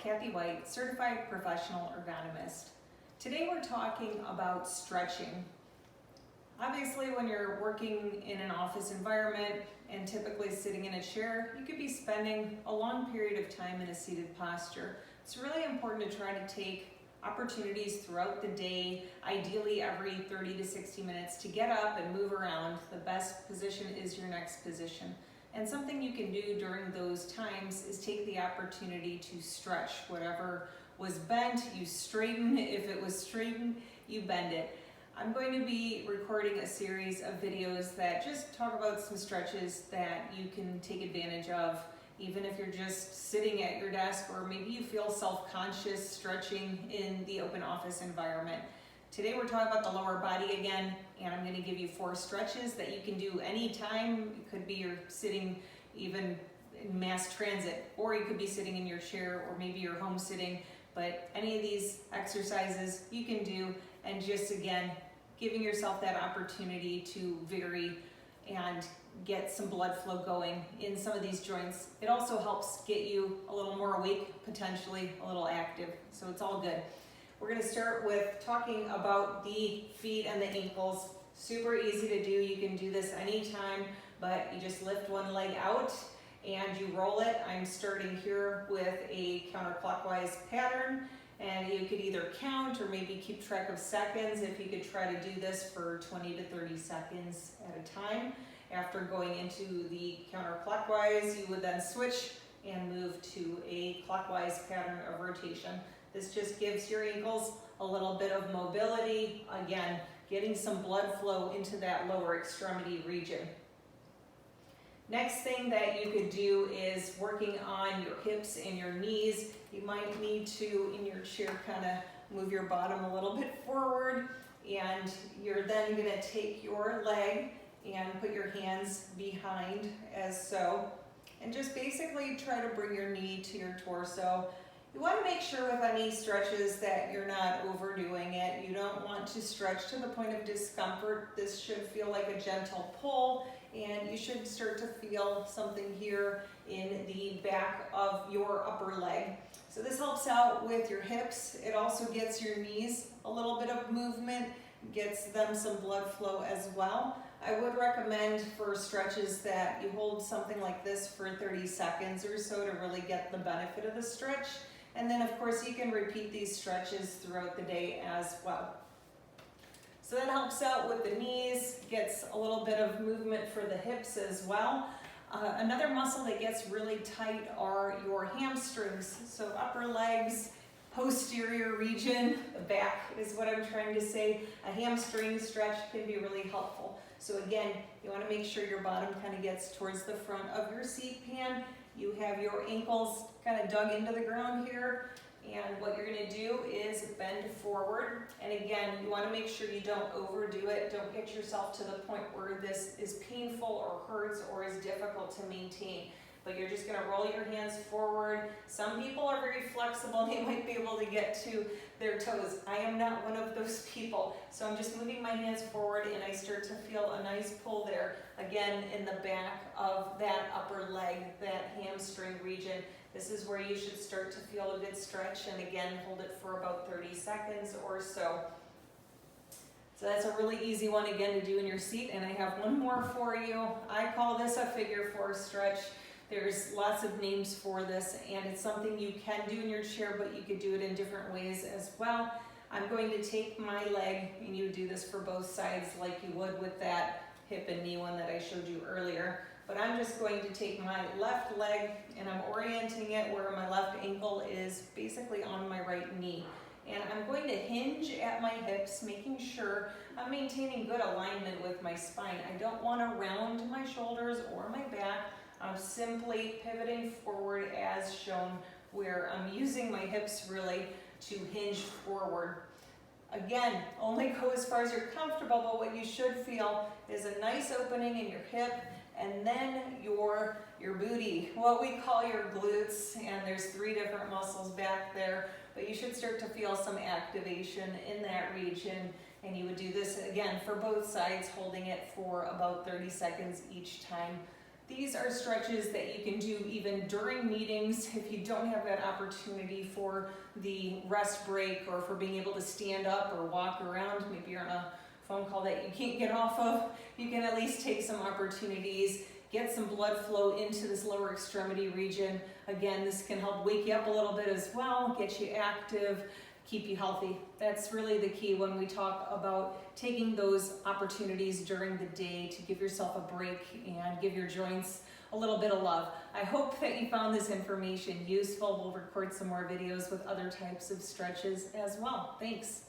Kathy White, Certified Professional Ergonomist. Today we're talking about stretching. Obviously, when you're working in an office environment and typically sitting in a chair, you could be spending a long period of time in a seated posture. It's really important to try to take opportunities throughout the day, ideally every 30 to 60 minutes, to get up and move around. The best position is your next position. And something you can do during those times is take the opportunity to stretch. Whatever was bent, you straighten. If it was straightened, you bend it. I'm going to be recording a series of videos that just talk about some stretches that you can take advantage of, even if you're just sitting at your desk, or maybe you feel self-conscious stretching in the open office environment. Today we're talking about the lower body again, and I'm going to give you 4 stretches that you can do anytime. It could be you're sitting even in mass transit, or you could be sitting in your chair, or maybe you're home sitting, but any of these exercises you can do, and just again, giving yourself that opportunity to vary and get some blood flow going in some of these joints. It also helps get you a little more awake, potentially a little active, so it's all good. We're going to start with talking about the feet and the ankles. Super easy to do. You can do this anytime, but you just lift one leg out and you roll it. I'm starting here with a counterclockwise pattern, and you could either count or maybe keep track of seconds if you could try to do this for 20 to 30 seconds at a time. After going into the counterclockwise, you would then switch and move to a clockwise pattern of rotation. This just gives your ankles a little bit of mobility, again, getting some blood flow into that lower extremity region. Next thing that you could do is working on your hips and your knees. You might need to, in your chair, kind of move your bottom a little bit forward, and you're then going to take your leg and put your hands behind as so, and just basically try to bring your knee to your torso. You want to make sure with any stretches that you're not overdoing it. You don't want to stretch to the point of discomfort. This should feel like a gentle pull, and you should start to feel something here in the back of your upper leg. So this helps out with your hips. It also gets your knees a little bit of movement, gets them some blood flow as well. I would recommend for stretches that you hold something like this for 30 seconds or so to really get the benefit of the stretch. And then of course you can repeat these stretches throughout the day as well. So that helps out with the knees, gets a little bit of movement for the hips as well. Another muscle that gets really tight are your hamstrings. So upper legs, posterior region, the back is what I'm trying to say. A hamstring stretch can be really helpful. So again, you want to make sure your bottom kind of gets towards the front of your seat pan. You have your ankles kind of dug into the ground here, and what you're going to do is bend forward. And again, you want to make sure you don't overdo it. Don't get yourself to the point where this is painful or hurts or is difficult to maintain. But you're just going to roll your hands forward. Some people are very flexible. They might be able to get to their toes. I am not one of those people. So I'm just moving my hands forward, and I start to feel a nice pull there, again, in the back of that upper leg, that hamstring region. This is where you should start to feel a good stretch, and again, hold it for about 30 seconds or so. So that's a really easy one, again, to do in your seat, and I have one more for you. I call this a figure 4 stretch. There's lots of names for this, and it's something you can do in your chair, but you could do it in different ways as well. I'm going to take my leg, and you would do this for both sides like you would with that hip and knee one that I showed you earlier. But I'm just going to take my left leg, and I'm orienting it where my left ankle is basically on my right knee. And I'm going to hinge at my hips, making sure I'm maintaining good alignment with my spine. I don't want to round my shoulders or my back. I'm simply pivoting forward as shown, where I'm using my hips really to hinge forward. Again, only go as far as you're comfortable, but what you should feel is a nice opening in your hip, and then your booty, what we call your glutes, and there's 3 different muscles back there, but you should start to feel some activation in that region, and you would do this again for both sides, holding it for about 30 seconds each time. These are stretches that you can do even during meetings if you don't have that opportunity for the rest break or for being able to stand up or walk around. Maybe you're on a phone call that you can't get off of. You can at least take some opportunities, get some blood flow into this lower extremity region. Again, this can help wake you up a little bit as well, get you active, keep you healthy. That's really the key when we talk about taking those opportunities during the day to give yourself a break and give your joints a little bit of love. I hope that you found this information useful. We'll record some more videos with other types of stretches as well. Thanks.